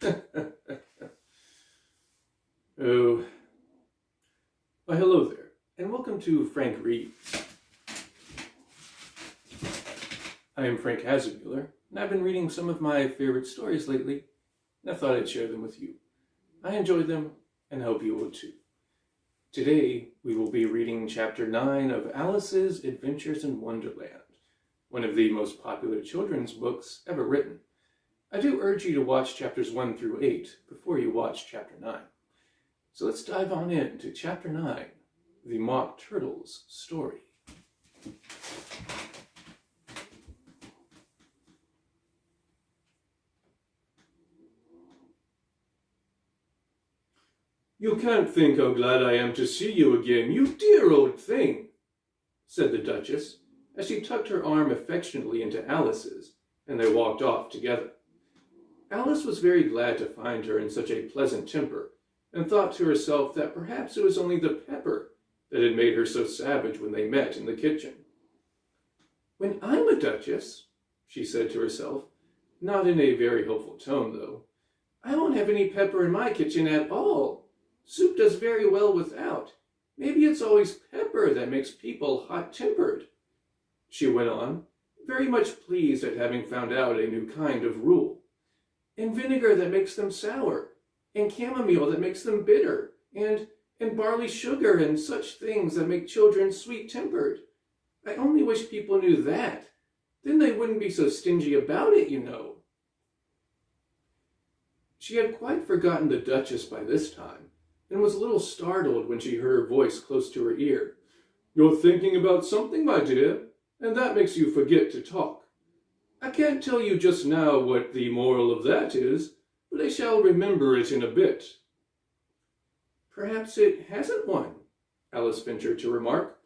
Oh, why hello there, and welcome to Frank Reads. I am Frank Hazemuller, and I've been reading some of my favorite stories lately, and I thought I'd share them with you. I enjoyed them, and I hope you will too. Today, we will be reading Chapter 9 of Alice's Adventures in Wonderland, one of the most popular children's books ever written. I do urge you to watch Chapters 1 through 8 before you watch Chapter 9. So let's dive on into Chapter 9, The Mock Turtle's Story. "You can't think how glad I am to see you again, you dear old thing," said the Duchess, as she tucked her arm affectionately into Alice's, and they walked off together. Alice was very glad to find her in such a pleasant temper, and thought to herself that perhaps it was only the pepper that had made her so savage when they met in the kitchen. "When I'm a duchess," she said to herself, not in a very hopeful tone, though, "I won't have any pepper in my kitchen at all. Soup does very well without. Maybe it's always pepper that makes people hot-tempered," she went on, very much pleased at having found out a new kind of rule. "And vinegar that makes them sour, and chamomile that makes them bitter, and barley sugar and such things that make children sweet-tempered. I only wish people knew that. Then they wouldn't be so stingy about it, you know." She had quite forgotten the Duchess by this time, and was a little startled when she heard her voice close to her ear. "You're thinking about something, my dear, and that makes you forget to talk. I can't tell you just now what the moral of that is, but I shall remember it in a bit." "Perhaps it hasn't one," Alice ventured to remark.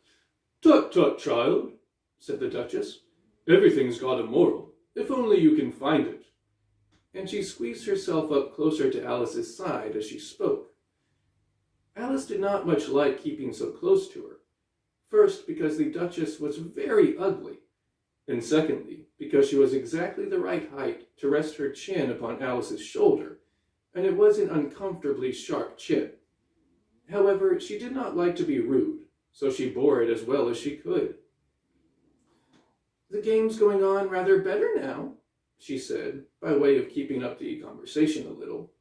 "Tut, tut, child," said the Duchess. "Everything's got a moral, if only you can find it." And she squeezed herself up closer to Alice's side as she spoke. Alice did not much like keeping so close to her. First, because the Duchess was very ugly, and secondly, because she was exactly the right height to rest her chin upon Alice's shoulder, and it was an uncomfortably sharp chin. However, she did not like to be rude, so she bore it as well as she could. "The game's going on rather better now," she said, by way of keeping up the conversation a little.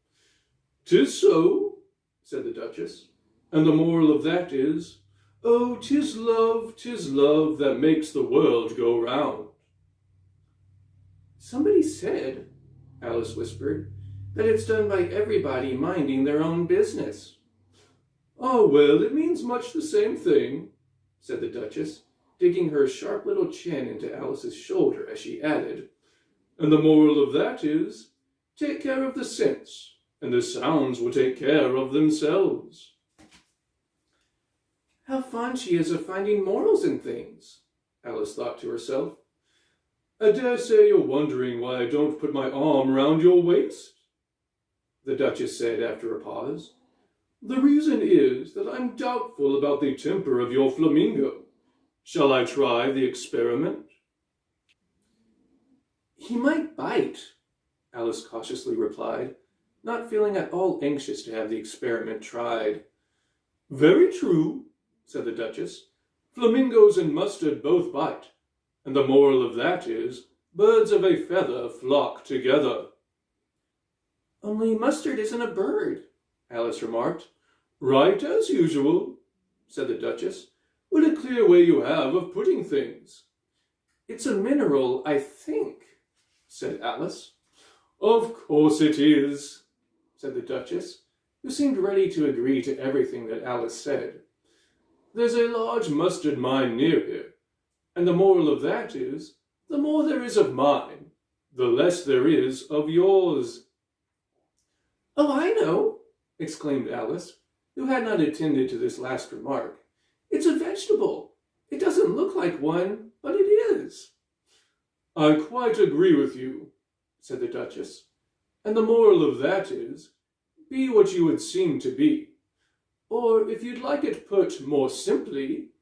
"'Tis so," said the Duchess, "and the moral of that is, oh, 'tis love that makes the world go round." "Somebody said," Alice whispered, "that it's done by everybody minding their own business." "Oh, well, it means much the same thing," said the Duchess, digging her sharp little chin into Alice's shoulder as she added, "and the moral of that is, take care of the sense, and the sounds will take care of themselves." "How fond she is of finding morals in things," Alice thought to herself. "I dare say you're wondering why I don't put my arm round your waist," the Duchess said after a pause. "The reason is that I'm doubtful about the temper of your flamingo. Shall I try the experiment?" "He might bite," Alice cautiously replied, not feeling at all anxious to have the experiment tried. "Very true," said the Duchess. "Flamingos and mustard both bite, and the moral of that is, birds of a feather flock together." "Only mustard isn't a bird," Alice remarked. "Right as usual," said the Duchess. "What a clear way you have of putting things." "It's a mineral, I think," said Alice. "Of course it is," said the Duchess, who seemed ready to agree to everything that Alice said. "There's a large mustard mine near here, and the moral of that is, the more there is of mine, the less there is of yours." "Oh, I know," exclaimed Alice, who had not attended to this last remark. "It's a vegetable. It doesn't look like one, but it is." "I quite agree with you," said the Duchess, "and the moral of that is, be what you would seem to be. Or, if you'd like it put more simply,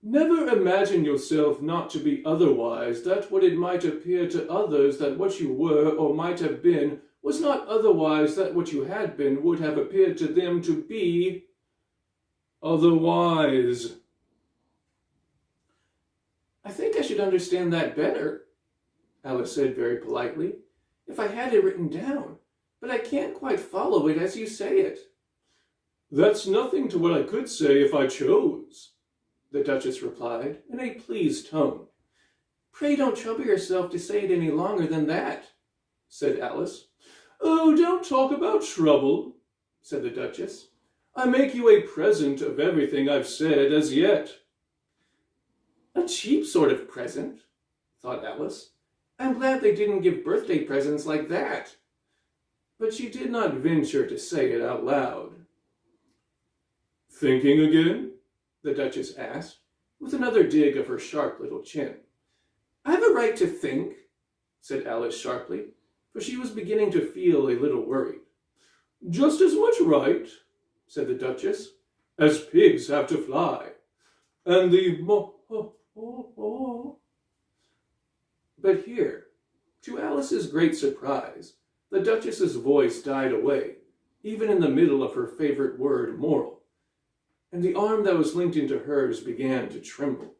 never imagine yourself not to be otherwise than what it might appear to others that what you were or might have been was not otherwise that what you had been would have appeared to them to be otherwise. I think I should understand that better, Alice said very politely, if I had it written down, but I can't quite follow it as you say it. That's nothing to what I could say if I chose, the Duchess replied in a pleased tone. Pray don't trouble yourself to say it any longer than that, said Alice. Oh, don't talk about trouble, said the Duchess. I make you a present of everything I've said as yet. A cheap sort of present, thought Alice. I'm glad they didn't give birthday presents like that. But she did not venture to say it out loud. Thinking again? The Duchess asked, with another dig of her sharp little chin. I've a right to think, said Alice sharply, for she was beginning to feel a little worried. Just as much right, said the Duchess, as pigs have to fly. And the But here, to Alice's great surprise, the Duchess's voice died away, even in the middle of her favorite word, moral, and the arm that was linked into hers began to tremble.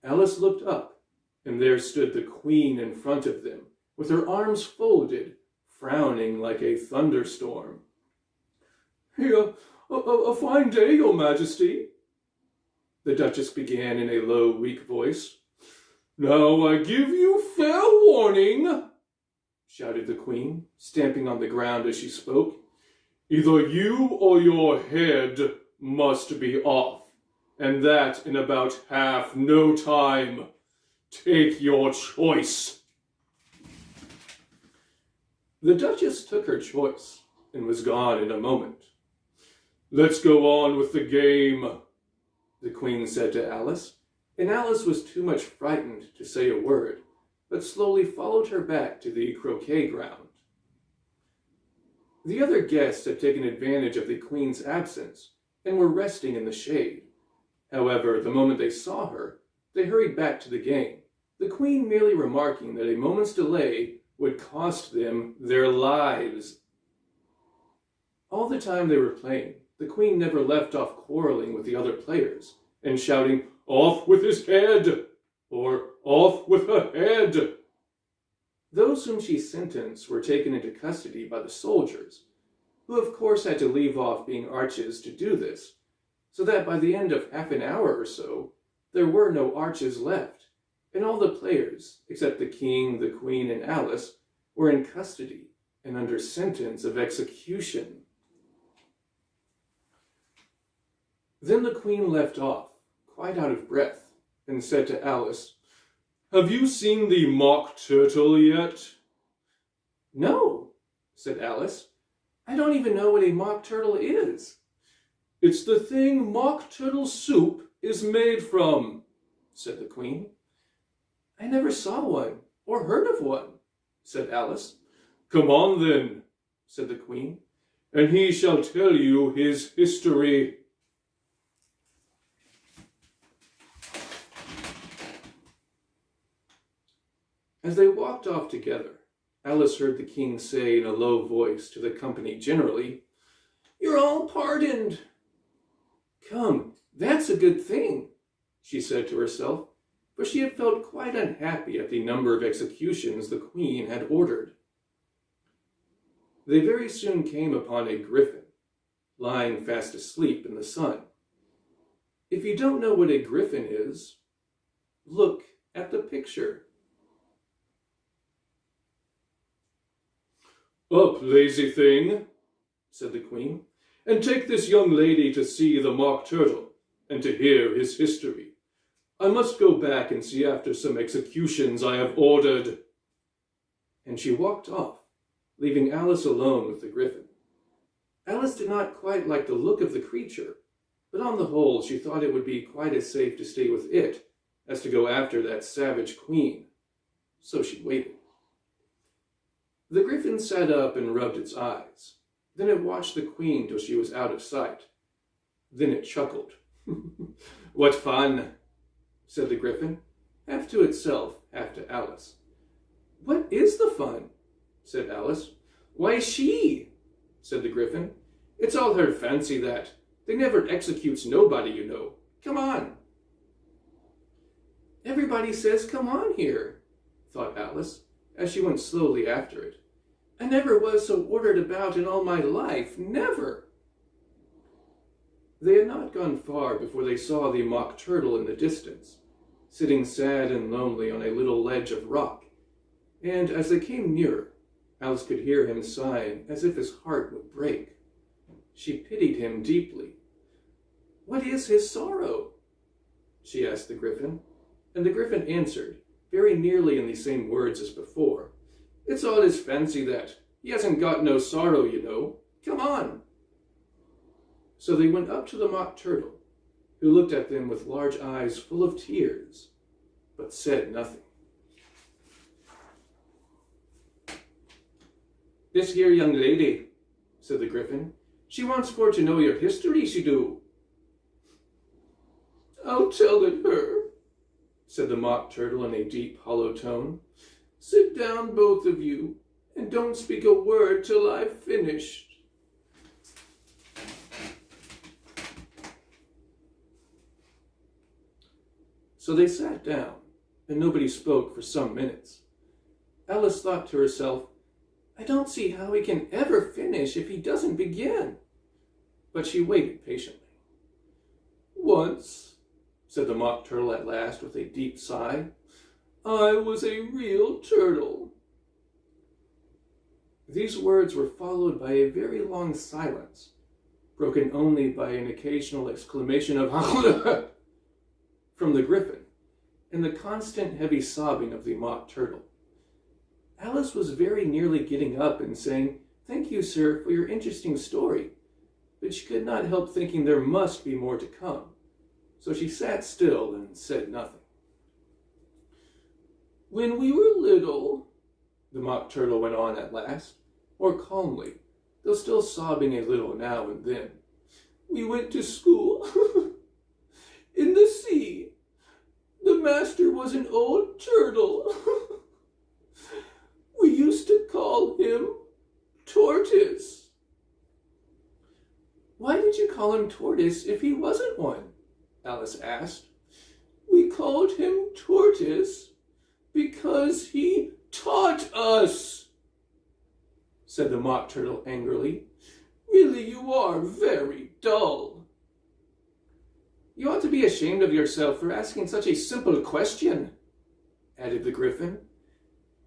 Alice looked up, and there stood the Queen in front of them, with her arms folded, frowning like a thunderstorm. A fine day, Your Majesty, the Duchess began in a low, weak voice. Now I give you fair warning, shouted the Queen, stamping on the ground as she spoke. Either you or your head must be off, and that in about half no time. Take your choice. The Duchess took her choice and was gone in a moment. Let's go on with the game, the Queen said to Alice, and Alice was too much frightened to say a word, but slowly followed her back to the croquet ground. The other guests had taken advantage of the Queen's absence and were resting in the shade. However, the moment they saw her, they hurried back to the game, the Queen merely remarking that a moment's delay would cost them their lives. All the time they were playing, the Queen never left off quarreling with the other players and shouting, "Off with his head!" or "Off with her head!" Those whom she sentenced were taken into custody by the soldiers, who of course had to leave off being arches to do this, so that by the end of half an hour or so, there were no arches left, and all the players, except the King, the Queen, and Alice, were in custody and under sentence of execution. Then the Queen left off, quite out of breath, and said to Alice, "Have you seen the mock turtle yet?" "No," said Alice. "I don't even know what a mock turtle is." "It's the thing mock turtle soup is made from," said the Queen. "I never saw one, or heard of one," said Alice. "Come on then," said the Queen, "and he shall tell you his history." As they walked off together, Alice heard the King say in a low voice to the company generally, "You're all pardoned." "Come, that's a good thing," she said to herself, for she had felt quite unhappy at the number of executions the Queen had ordered. They very soon came upon a griffin, lying fast asleep in the sun. If you don't know what a griffin is, look at the picture. "Up, lazy thing," said the Queen, "and take this young lady to see the mock turtle, and to hear his history. I must go back and see after some executions I have ordered." And she walked off, leaving Alice alone with the griffin. Alice did not quite like the look of the creature, but on the whole she thought it would be quite as safe to stay with it as to go after that savage Queen. So she waited. The griffin sat up and rubbed its eyes. Then it watched the Queen till she was out of sight. Then it chuckled. "What fun," said the griffin, half to itself, half to Alice. "What is the fun?" said Alice. Why she? Said the Gryphon. It's all her fancy that. They never executes nobody, you know. Come on. Everybody says come on here, thought Alice, as she went slowly after it. I never was so ordered about in all my life, never. They had not gone far before they saw the Mock Turtle in the distance, sitting sad and lonely on a little ledge of rock, and as they came nearer, Alice could hear him sighing as if his heart would break. She pitied him deeply. What is his sorrow? She asked the Gryphon, and the Gryphon answered, very nearly in the same words as before. It's all his fancy that. He hasn't got no sorrow, you know. Come on. So they went up to the Mock Turtle, who looked at them with large eyes full of tears, but said nothing. This here young lady, said the Gryphon, she wants for to know your history, she do. I'll tell it her, said the Mock Turtle in a deep, hollow tone. Sit down, both of you, and don't speak a word till I've finished. So they sat down, and nobody spoke for some minutes. Alice thought to herself, I don't see how he can ever finish if he doesn't begin. But she waited patiently. Once, said the Mock Turtle at last with a deep sigh, I was a real turtle. These words were followed by a very long silence, broken only by an occasional exclamation of from the Gryphon, and the constant heavy sobbing of the Mock Turtle. Alice was very nearly getting up and saying, Thank you, sir, for your interesting story, but she could not help thinking there must be more to come, so she sat still and said nothing. When we were little, the Mock Turtle went on at last, more calmly, though still sobbing a little now and then, we went to school in the sea. The master was an old turtle. We used to call him Tortoise. Why did you call him Tortoise if he wasn't one? Alice asked. We called him Tortoise because he taught us, said the Mock Turtle angrily. Really, you are very dull. You ought to be ashamed of yourself for asking such a simple question, added the Gryphon.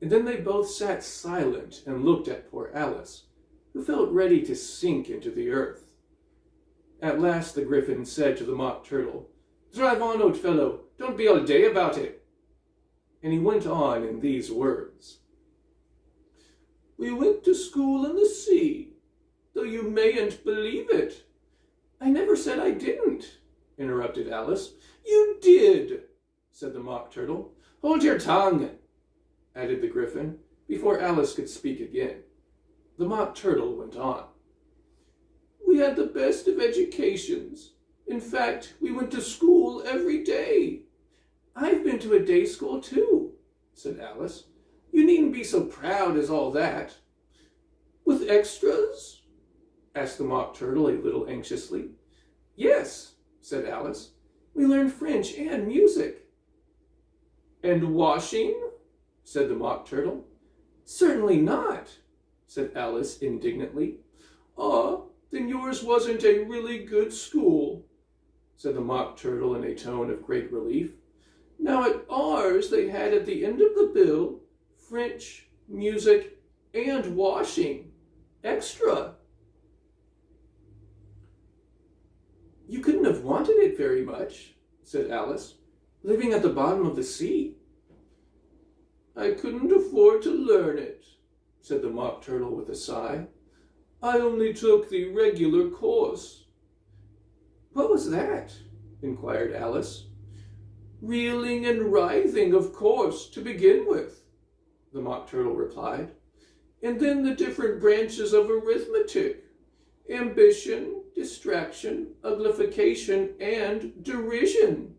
And then they both sat silent and looked at poor Alice, who felt ready to sink into the earth. At last the Gryphon said to the Mock Turtle, Drive on, old fellow, don't be all day about it. And he went on in these words. We went to school in the sea, though you mayn't believe it. I never said I didn't, interrupted Alice. You did, said the Mock Turtle. Hold your tongue, added the Gryphon, before Alice could speak again. The Mock Turtle went on. We had the best of educations. In fact, we went to school every day. I've been to a day school too, said Alice. You needn't be so proud as all that. With extras? Asked the Mock Turtle a little anxiously. Yes, said Alice. We learned French and music. And washing? Said the Mock Turtle. Certainly not, said Alice indignantly. Ah, then yours wasn't a really good school, said the Mock Turtle in a tone of great relief. Now at ours they had at the end of the bill French, music, and washing. Extra. You couldn't have wanted it very much, said Alice, living at the bottom of the sea. I couldn't afford to learn it, said the Mock Turtle with a sigh. I only took the regular course. What was that? Inquired Alice. Reeling and writhing, of course, to begin with, the Mock Turtle replied. And then the different branches of arithmetic. Ambition, distraction, uglification, and derision.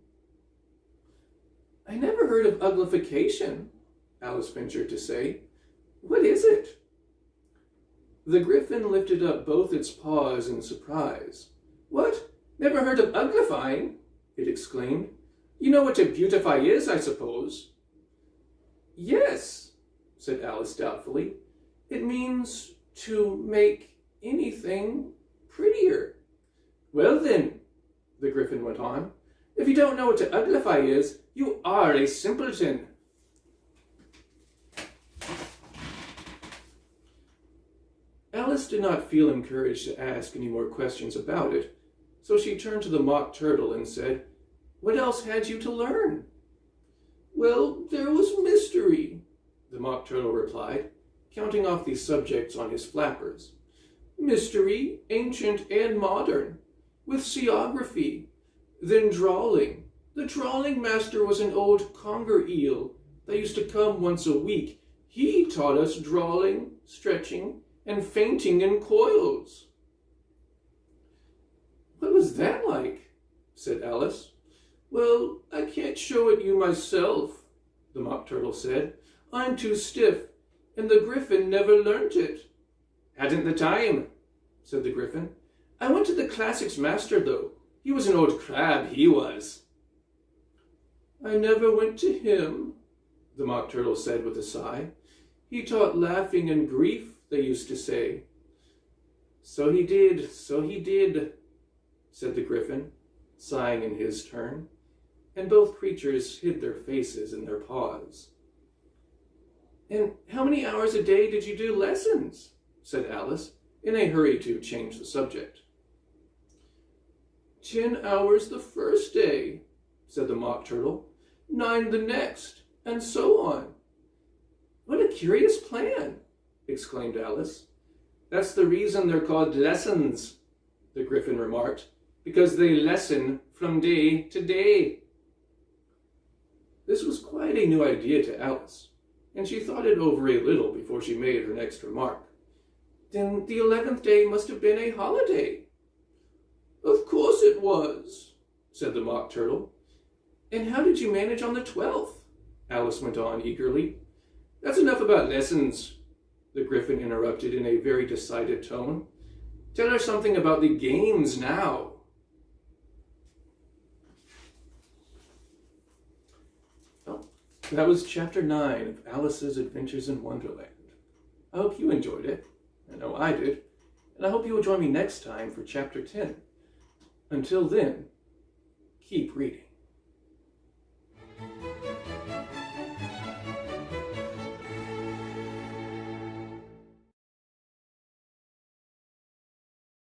I never heard of uglification, Alice ventured to say. What is it? The Griffin lifted up both its paws in surprise. "What? Never heard of uglifying?" it exclaimed. "You know what to beautify is, I suppose." "Yes," said Alice doubtfully. "It means to make anything prettier." "Well then," the Griffin went on, "if you don't know what to uglify is, you are a simpleton." Alice did not feel encouraged to ask any more questions about it, so she turned to the Mock Turtle and said, "What else had you to learn?" "Well, there was mystery," the Mock Turtle replied, counting off the subjects on his flappers. "Mystery, ancient and modern, with seaography, then drawling. The drawling master was an old conger eel that used to come once a week. He taught us drawling, stretching, and fainting in coils." "What was that like?" said Alice. "Well, I can't show it you myself," the Mock Turtle said. "I'm too stiff, and the Griffin never learnt it." "Hadn't the time," said the Griffin. "I went to the classics master, though. He was an old crab, he was." "I never went to him," the Mock Turtle said with a sigh. "He taught laughing and grief, they used to say." So he did, said the Griffin, sighing in his turn, and both creatures hid their faces in their paws. "And how many hours a day did you do lessons?" said Alice, in a hurry to change the subject. 10 hours the first day," said the Mock Turtle, 9 the next, and so on." "What a curious plan!" exclaimed Alice. "That's the reason they're called lessons," the Griffin remarked, "because they lessen from day to day." This was quite a new idea to Alice, and she thought it over a little before she made her next remark. "Then the 11th day must have been a holiday." "Of course it was," said the Mock Turtle. "And how did you manage on the 12th?" Alice went on eagerly. "That's enough about lessons," the Griffin interrupted in a very decided tone. "Tell her something about the games now." Well, that was Chapter 9 of Alice's Adventures in Wonderland. I hope you enjoyed it. I know I did. And I hope you will join me next time for Chapter 10. Until then, keep reading.